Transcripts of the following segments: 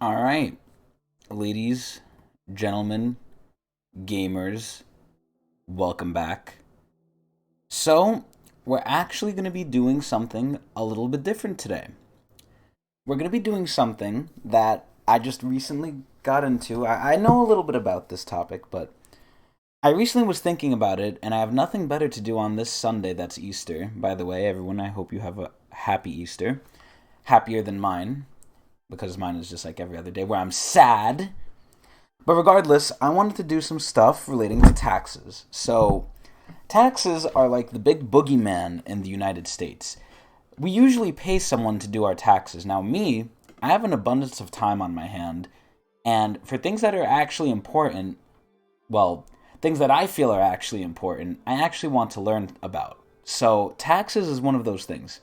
All right, ladies, gentlemen, gamers, welcome back. So, we're actually going to be doing something a little bit different today. We're going to be doing something that I just recently got into. I know a little bit about this topic, but I recently was thinking about it, and I have nothing better to do on this Sunday that's Easter. By the way, everyone, I hope you have a happy Easter. Happier than mine, because mine is just like every other day where I'm sad. But regardless, I wanted to do some stuff relating to taxes. So, taxes are like the big boogeyman in the United States. We usually pay someone to do our taxes. Now, me, I have an abundance of time on my hand, and for things that are actually important, well, things that I feel are actually important, I actually want to learn about. So, taxes is one of those things.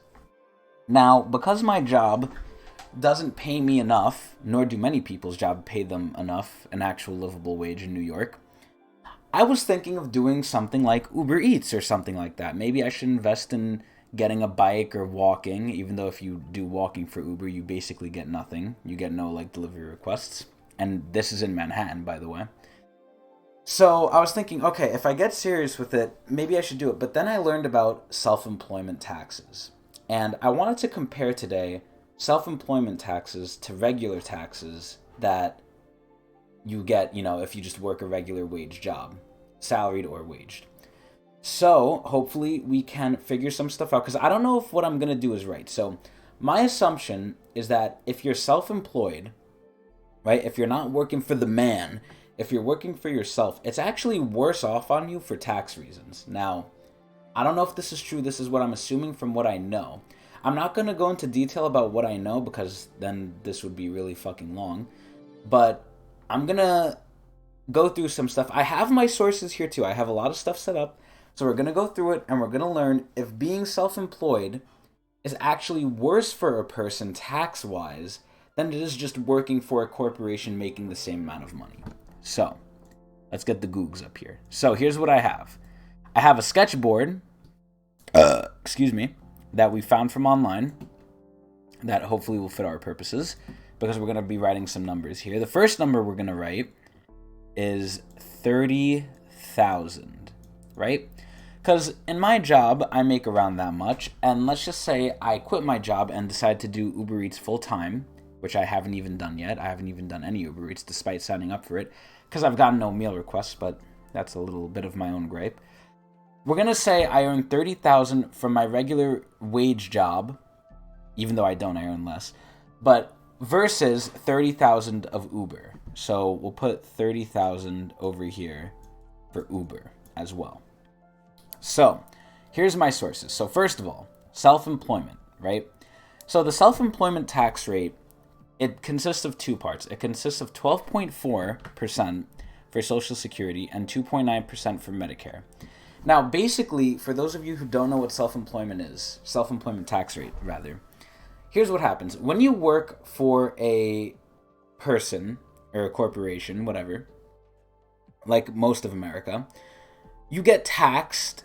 Now, because my job doesn't pay me enough, nor do many people's job pay them enough, an actual livable wage in New York, I was thinking of doing something like Uber Eats or something like that. Maybe I should invest in getting a bike or walking, even though if you do walking for Uber, you basically get nothing. You get no, delivery requests. And this is in Manhattan, by the way. So I was thinking, okay, if I get serious with it, maybe I should do it. But then I learned about self-employment taxes. And I wanted to compare today self-employment taxes to regular taxes that you get, if you just work a regular wage job, salaried or waged. So hopefully we can figure some stuff out, because I don't know if what I'm going to do is right. So my assumption is that if you're self-employed, right, if you're not working for the man, if you're working for yourself, it's actually worse off on you for tax reasons. Now, I don't know if this is true. This is what I'm assuming from what I know. I'm not going to go into detail about what I know, because then this would be really fucking long. But I'm going to go through some stuff. I have my sources here too. I have a lot of stuff set up. So we're going to go through it, and we're going to learn if being self-employed is actually worse for a person tax-wise than it is just working for a corporation making the same amount of money. So, let's get the Googs up here. So here's what I have. I have a sketchboard, that we found from online that hopefully will fit our purposes, because we're going to be writing some numbers here. The first number we're going to write is 30,000, right? Because in my job, I make around that much, and let's just say I quit my job and decide to do Uber Eats full-time, which I haven't even done yet. I haven't even done any Uber Eats despite signing up for it, because I've gotten no meal requests, but that's a little bit of my own gripe. We're going to say I earn 30,000 from my regular wage job, even though I don't, I earn less, but versus 30,000 of Uber. So we'll put 30,000 over here for Uber as well. So here's my sources. So first of all, self-employment, right? So the self-employment tax rate, it consists of two parts. It consists of 12.4% for Social Security and 2.9% for Medicare. Now, basically, for those of you who don't know what self-employment is, self-employment tax rate, rather, here's what happens. When you work for a person or a corporation, whatever, like most of America, you get taxed.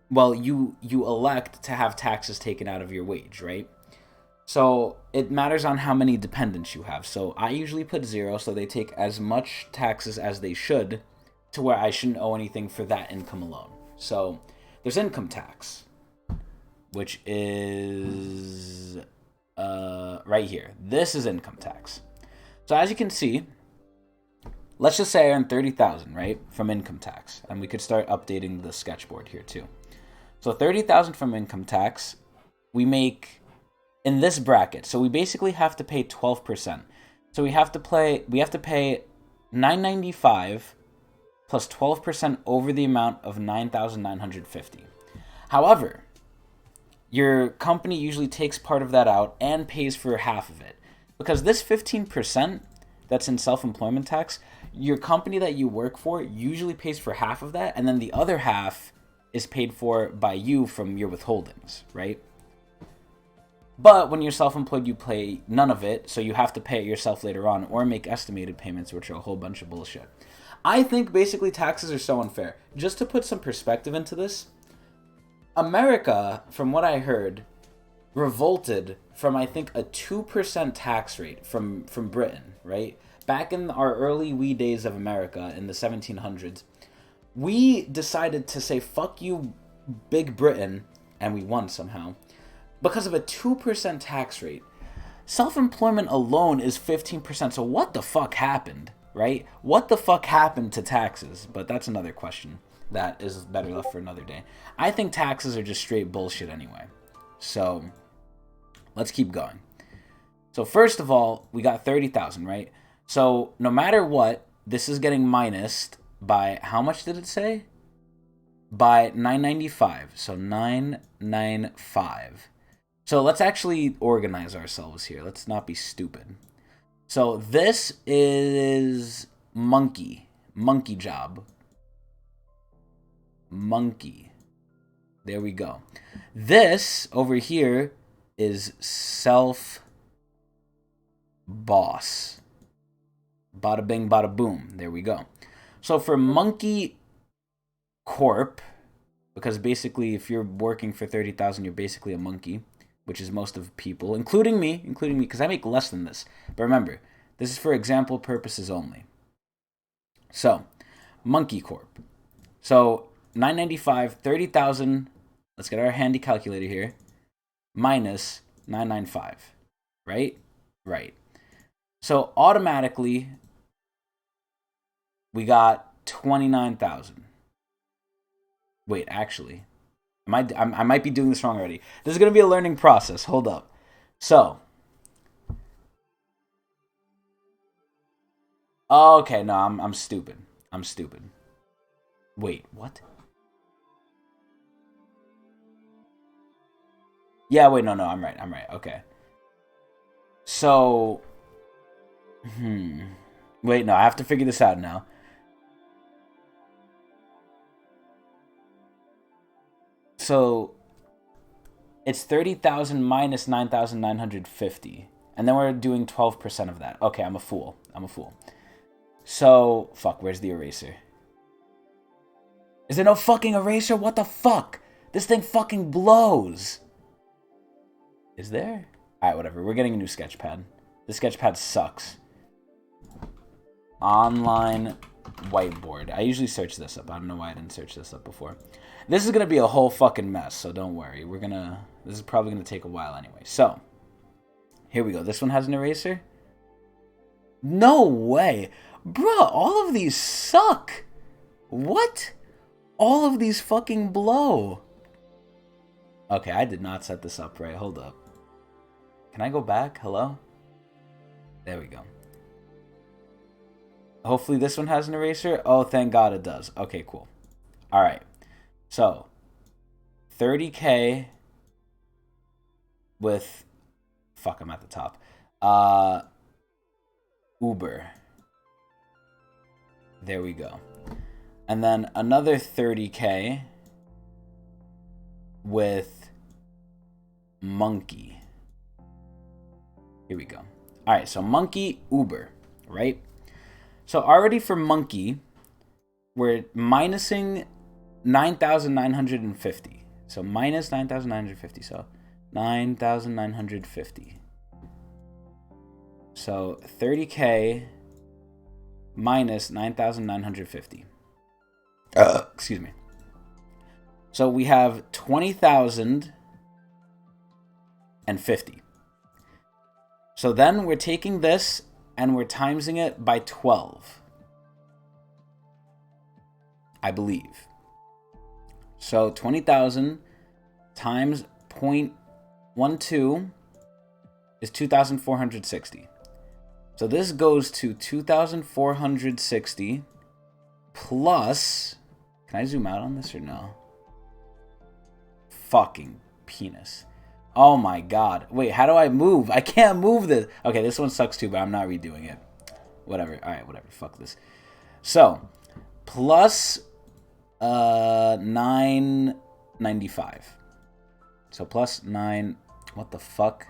Well, you elect to have taxes taken out of your wage, right? So it matters on how many dependents you have. So I usually put 0, so they take as much taxes as they should, to where I shouldn't owe anything for that income alone. So there's income tax, which is right here. This is income tax. So as you can see, let's just say I earn 30,000, right, from income tax, and we could start updating the sketchboard here too. So 30,000 from income tax, we make in this bracket. So we basically have to pay 12%. So we have to pay $995 plus 12% over the amount of $9,950. However, your company usually takes part of that out and pays for half of it, because this 15% that's in self-employment tax, your company that you work for usually pays for half of that, and then the other half is paid for by you from your withholdings, right? But when you're self-employed, you pay none of it, so you have to pay it yourself later on, or make estimated payments, which are a whole bunch of bullshit. I think basically taxes are so unfair. Just to put some perspective into this, America, from what I heard, revolted from I think a 2% tax rate from Britain, right? Back in our early wee days of America in the 1700s, we decided to say fuck you, Big Britain, and we won somehow because of a 2% tax rate. Self-employment alone is 15%. So what the fuck happened, right? What the fuck happened to taxes? But that's another question that is better left for another day. I think taxes are just straight bullshit anyway. So let's keep going. So first of all, we got 30,000, right? So no matter what, this is getting minused by, how much did it say? By 995. So 995. So let's actually organize ourselves here. Let's not be stupid. So this is monkey job. Monkey. There we go. This over here is self boss. Bada bing, bada boom. There we go. So for monkey corp, because basically if you're working for 30,000, you're basically a monkey, which is most of people, including me, because I make less than this. But remember, this is for example purposes only. So, monkey corp. So, 995, 30,000, let's get our handy calculator here, minus 995, right? Right. So, automatically, we got 29,000. Wait, actually, I might be doing this wrong already. This is going to be a learning process. Hold up. So, okay, no, I'm stupid. I'm stupid. Wait, what? Yeah, wait, no, I'm right. Okay. So, wait, no, I have to figure this out now. So, it's 30,000 minus 9,950. And then we're doing 12% of that. Okay, I'm a fool. So, fuck, where's the eraser? Is there no fucking eraser? What the fuck? This thing fucking blows. Is there? Alright, whatever. We're getting a new Sketchpad. The Sketchpad sucks. Online whiteboard. I usually search this up. I don't know why I didn't search this up before. This is going to be a whole fucking mess, so don't worry. This is probably going to take a while anyway. So, here we go. This one has an eraser? No way. Bruh, all of these suck. What? All of these fucking blow. Okay, I did not set this up right. Hold up. Can I go back? Hello? There we go. Hopefully this one has an eraser. Oh, thank God it does. Okay, cool. All right. So, 30K with... Fuck, I'm at the top. Uber. There we go. And then another 30K with monkey. Here we go. All right, so monkey, Uber, right? So already for monkey, we're minusing 9,950. So minus 9,950. So 9,950. So 30K minus 9,950. Excuse me. So we have 20,050. So then we're taking this and we're timesing it by 12. I believe. So 20,000 times 0.12 is 2,460. So this goes to 2,460 plus... Can I zoom out on this or no? Fucking penis. Oh my god. Wait, how do I move? I can't move this. Okay, this one sucks too, but I'm not redoing it. Whatever. Alright, whatever. Fuck this. So, plus 995. So plus 9... What the fuck?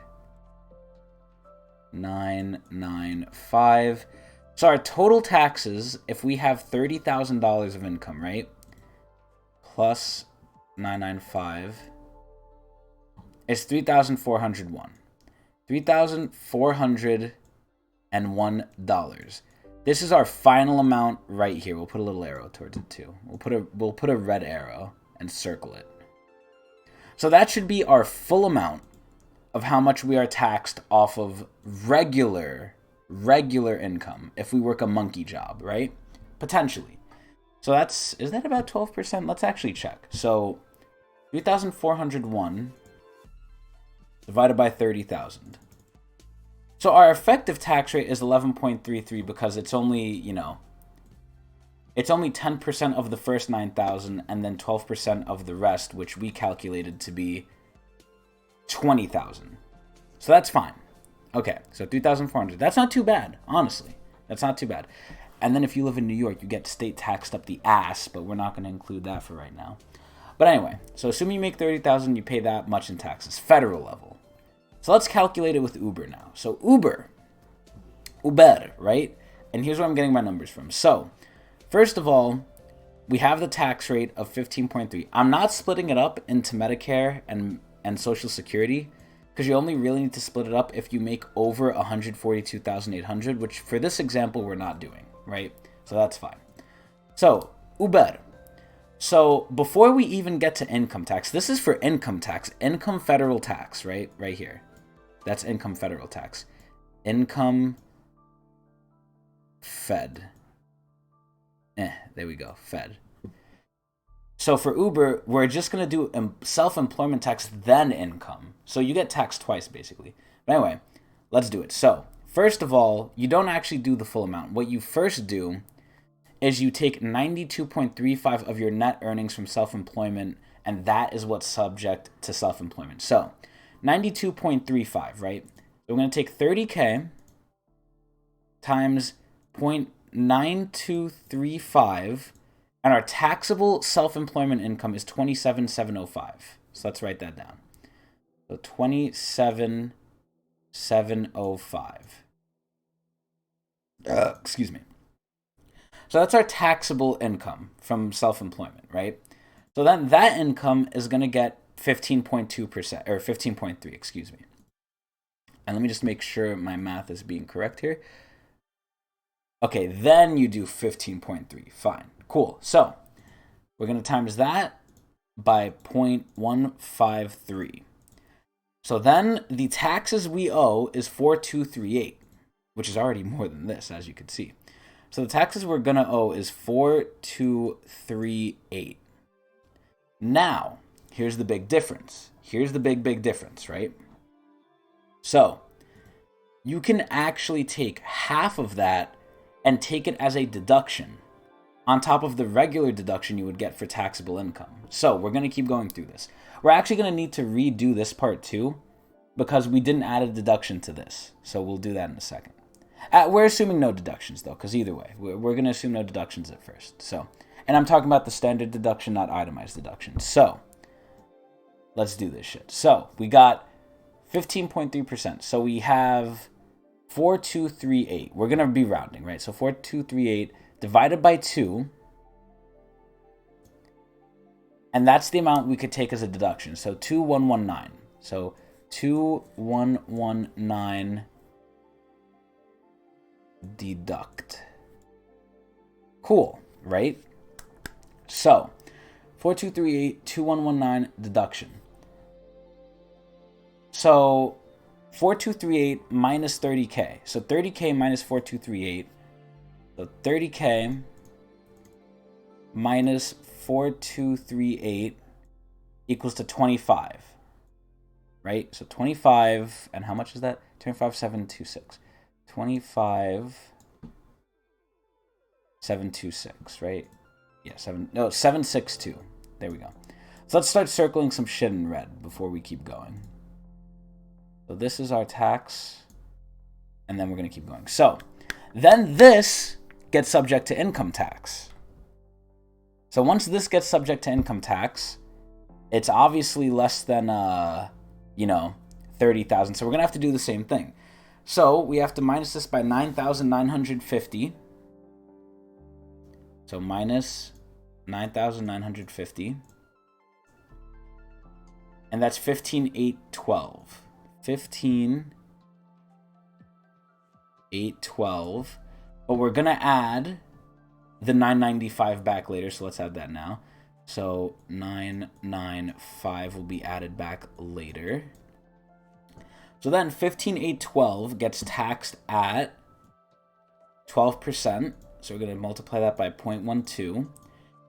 995. So our total taxes, if we have $30,000 of income, right? Plus 995 is 3,401. $3,401. This is our final amount right here. We'll put a little arrow towards it too. We'll put a red arrow and circle it. So that should be our full amount of how much we are taxed off of regular income if we work a monkey job, right? Potentially. So is that about 12%? Let's actually check. So 3,401 divided by 30,000. So our effective tax rate is 11.33 because it's only, it's only 10% of the first 9,000 and then 12% of the rest, which we calculated to be 20,000. So that's fine. Okay, so 3,400. That's not too bad, honestly. That's not too bad. And then if you live in New York, you get state taxed up the ass, but we're not going to include that for right now. But anyway, so assuming you make 30,000, you pay that much in taxes, federal level. So let's calculate it with Uber now. So Uber, right? And here's where I'm getting my numbers from. So first of all, we have the tax rate of 15.3. I'm not splitting it up into Medicare and Social Security because you only really need to split it up if you make over 142,800, which for this example we're not doing, right? So that's fine. So Uber. So before we even get to income tax, this is for income tax, income federal tax, right? Right here. That's income federal tax. Income Fed. There we go. Fed. So for Uber, we're just going to do self-employment tax, then income. So you get taxed twice, basically. But anyway, let's do it. So first of all, you don't actually do the full amount. What you first do is you take 92.35 of your net earnings from self-employment, and that is what's subject to self-employment. So 92.35, right? So we're going to take 30K times 0.9235, and our taxable self-employment income is 27,705. So let's write that down. So 27,705. Excuse me. So that's our taxable income from self-employment, right? So then that income is going to get 15.2%, or 15.3, excuse me. And let me just make sure my math is being correct here. Okay, then you do 15.3. Fine. Cool. So we're going to times that by 0.153. So then the taxes we owe is 4,238, which is already more than this, as you can see. So the taxes we're going to owe is 4,238. Now, here's the big difference. Here's the big difference, right? So you can actually take half of that and take it as a deduction on top of the regular deduction you would get for taxable income. So we're going to keep going through this. We're actually going to need to redo this part too because we didn't add a deduction to this. So we'll do that in a second. We're assuming no deductions though, because either way, we're going to assume no deductions at first. So, and I'm talking about the standard deduction, not itemized deduction. So let's do this shit. So we got 15.3%. So we have 4,238. We're going to be rounding, right? So 4,238 divided by 2. And that's the amount we could take as a deduction. So 2,119. So 2,119 deduct. Cool, right? So 4,238, 2,119 deduction. So 4,238 minus 30K. So 30K minus 4,238. So 30K minus 4,238 equals to 25. Right? So 25, and how much is that? 25,726. 25,726, right? Yeah, 762. There we go. So let's start circling some shit in red before we keep going. So this is our tax, and then we're going to keep going. So then this gets subject to income tax. So once this gets subject to income tax, it's obviously less than 30,000. So we're going to have to do the same thing. So we have to minus this by 9,950. So minus 9,950. And that's 15,812. 15,812. 812. But we're going to add the 995 back later, so let's add that now. So 995 will be added back later. So then 15,812 gets taxed at 12%. So we're going to multiply that by 0.12.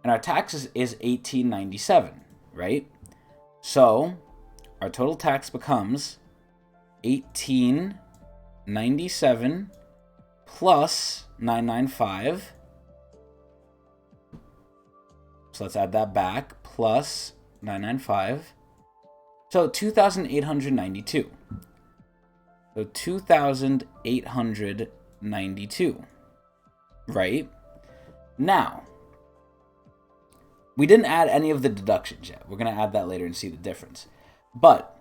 And our taxes is 1897, right? So our total tax becomes 1897 plus 995. So let's add that back, plus 995. So 2,892. So 2,892. Right? Now, we didn't add any of the deductions yet. We're going to add that later and see the difference. But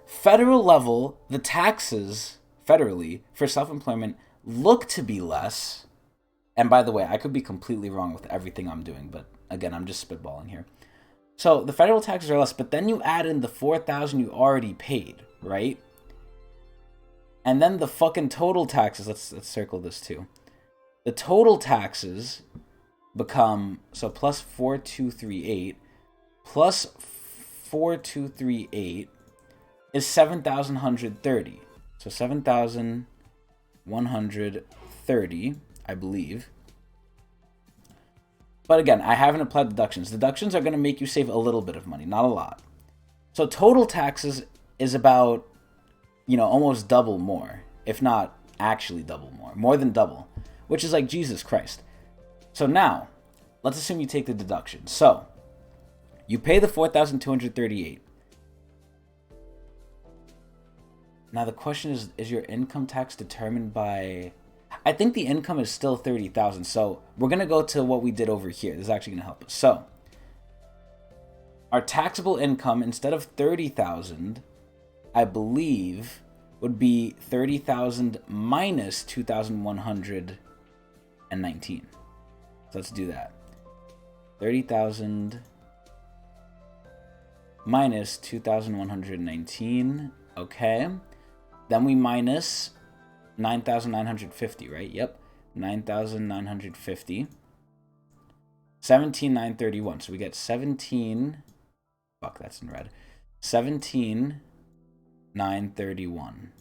federal level, the taxes federally for self-employment look to be less. And by the way, I could be completely wrong with everything I'm doing, but again, I'm just spitballing here. So the federal taxes are less, but then you add in the $4,000 you already paid, right? And then the fucking total taxes, let's circle this too. The total taxes become, so plus 4,238 plus 4,238 is 7,130. So 7,130, I believe. But again, I haven't applied deductions. Deductions are going to make you save a little bit of money, not a lot. So total taxes is about, almost double more, if not actually double more than double, which is like Jesus Christ. So now, let's assume you take the deduction. So you pay the 4,238. Now the question is your income tax determined by... I think the income is still 30,000. So we're going to go to what we did over here. This is actually going to help us. So our taxable income, instead of 30,000, I believe would be 30,000 minus 2,119. So let's do that. 30,000 minus 2,119. Okay. Then we minus 9,950, right? Yep. 9,950. 17,931. So we get 17. Fuck, that's in red. 17,931.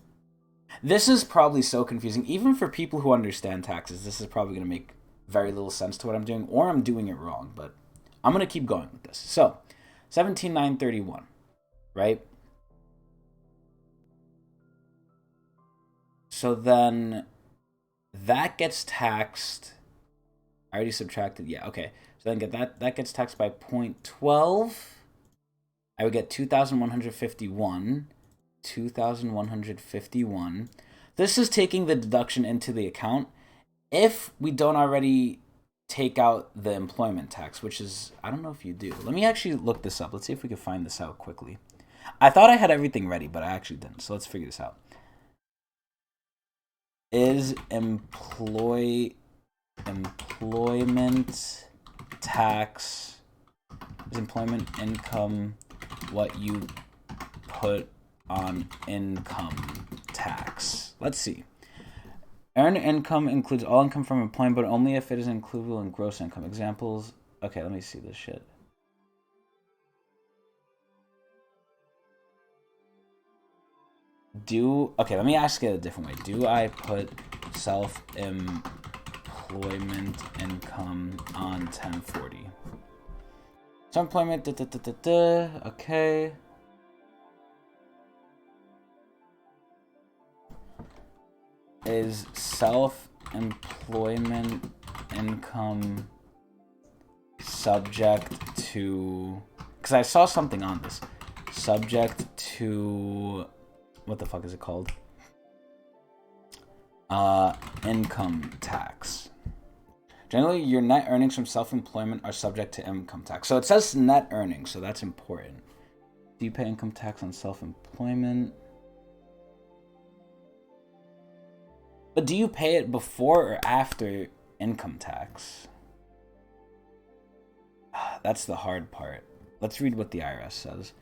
This is probably so confusing. Even for people who understand taxes, this is probably going to make very little sense to what I'm doing, or I'm doing it wrong, but I'm going to keep going with this. So, 17,931, right? So then that gets taxed. I already subtracted. Yeah, okay. So then that gets taxed by 0.12. I would get 2,151. 2,151. This is taking the deduction into the account if we don't already take out the employment tax, which is, I don't know if you do. Let me actually look this up. Let's see if we can find this out quickly. I thought I had everything ready, but I actually didn't. So let's figure this out. Is employment tax, is employment income what you put on income tax? Let's see. Earned income includes all income from employment, but only if it is included in gross income. Examples. Okay, let me see this shit. Okay, let me ask it a different way. Do I put self-employment income on 1040? Self-employment, okay. Is self-employment income subject to... Because I saw something on this. Subject to... What the fuck is it called? Income tax. Generally, your net earnings from self-employment are subject to income tax. So it says net earnings, so that's important. Do you pay income tax on self-employment? But do you pay it before or after income tax? That's the hard part. Let's read what the IRS says.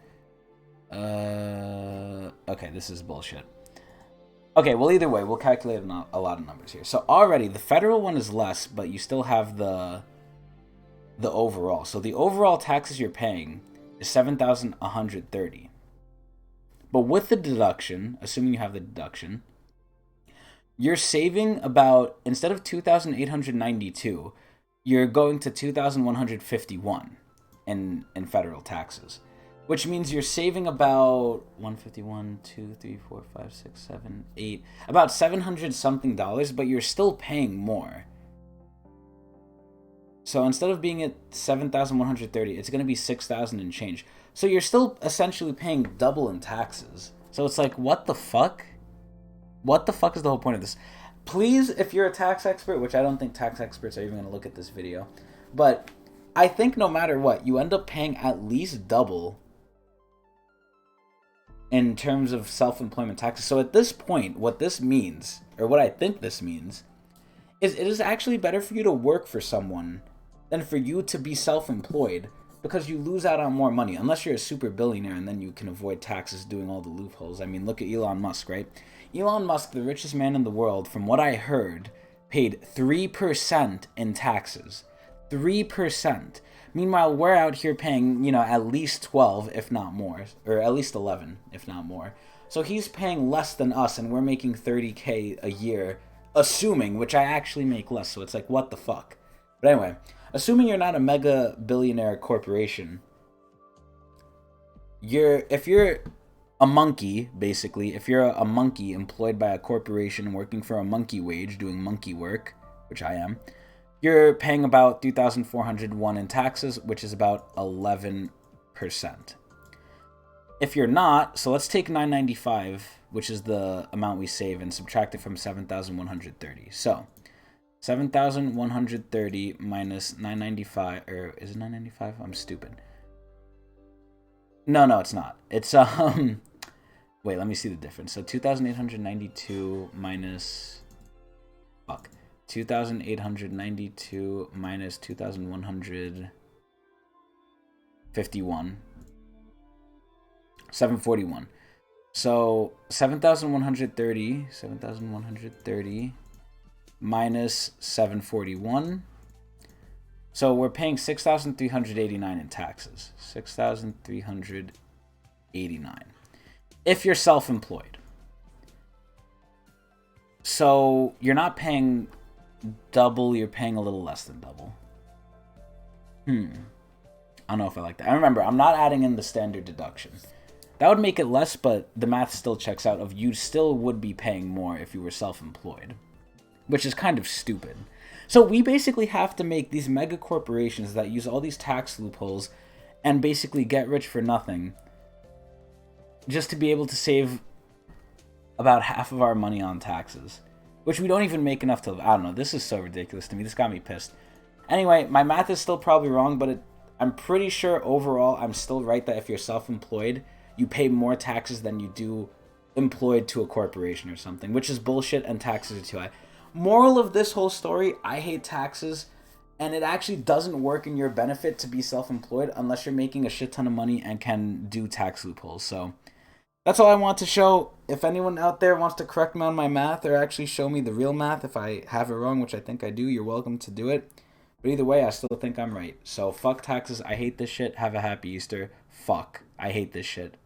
Okay, this is bullshit. Okay, well, either way, we'll calculate a lot of numbers here. So already, the federal one is less, but you still have the overall. So the overall taxes you're paying is 7,130. But with the deduction, assuming you have the deduction, you're saving about, instead of 2,892, you're going to 2,151 in federal taxes, which means you're saving about 151, 2, 3, 4, 5, 6, 7, 8, about 700 something dollars, but you're still paying more. So instead of being at 7,130, it's going to be 6,000 and change. So you're still essentially paying double in taxes. So it's like, what the fuck? What the fuck is the whole point of this? Please, if you're a tax expert, which I don't think tax experts are even going to look at this video, but I think no matter what, you end up paying at least double in terms of self-employment taxes. So at this point, what this means, or what I think this means, is it is actually better for you to work for someone than for you to be self-employed, because you lose out on more money, unless you're a super billionaire and then you can avoid taxes doing all the loopholes. I mean, look at Elon Musk, right? Elon Musk, the richest man in the world, from what I heard, paid 3% in taxes. 3%. Meanwhile, we're out here paying, at least 12, if not more, or at least 11, if not more. So he's paying less than us, and we're making 30K a year, assuming, which I actually make less, so it's like, what the fuck? But anyway, assuming you're not a mega billionaire corporation, if you're a monkey, basically, if you're a monkey employed by a corporation working for a monkey wage, doing monkey work, which I am, you're paying about 3,401 in taxes, which is about 11%. If you're not, so let's take 995, which is the amount we save, and subtract it from 7,130. So 7,130 minus 995, or is it 995? I'm stupid. No, it's not. It's wait, let me see the difference. So 2,892 minus 2,892 minus 2,151. 741. So 7,130 minus 741. So we're paying 6,389 in taxes. 6,389. If you're self-employed. So you're not paying double, you're paying a little less than double. I don't know if I like that. I remember, I'm not adding in the standard deduction. That would make it less, but the math still checks out of you still would be paying more if you were self-employed, which is kind of stupid. So we basically have to make these mega corporations that use all these tax loopholes and basically get rich for nothing just to be able to save about half of our money on taxes, which we don't even make enough to. I don't know. This is so ridiculous to me. This got me pissed. Anyway, my math is still probably wrong, but I'm pretty sure overall I'm still right that if you're self-employed, you pay more taxes than you do employed to a corporation or something, which is bullshit, and taxes are too high. Moral of this whole story, I hate taxes, and it actually doesn't work in your benefit to be self-employed unless you're making a shit ton of money and can do tax loopholes. So that's all I want to show. If anyone out there wants to correct me on my math or actually show me the real math if I have it wrong, which I think I do, you're welcome to do it. But either way, I still think I'm right. So fuck taxes. I hate this shit. Have a happy Easter. Fuck. I hate this shit.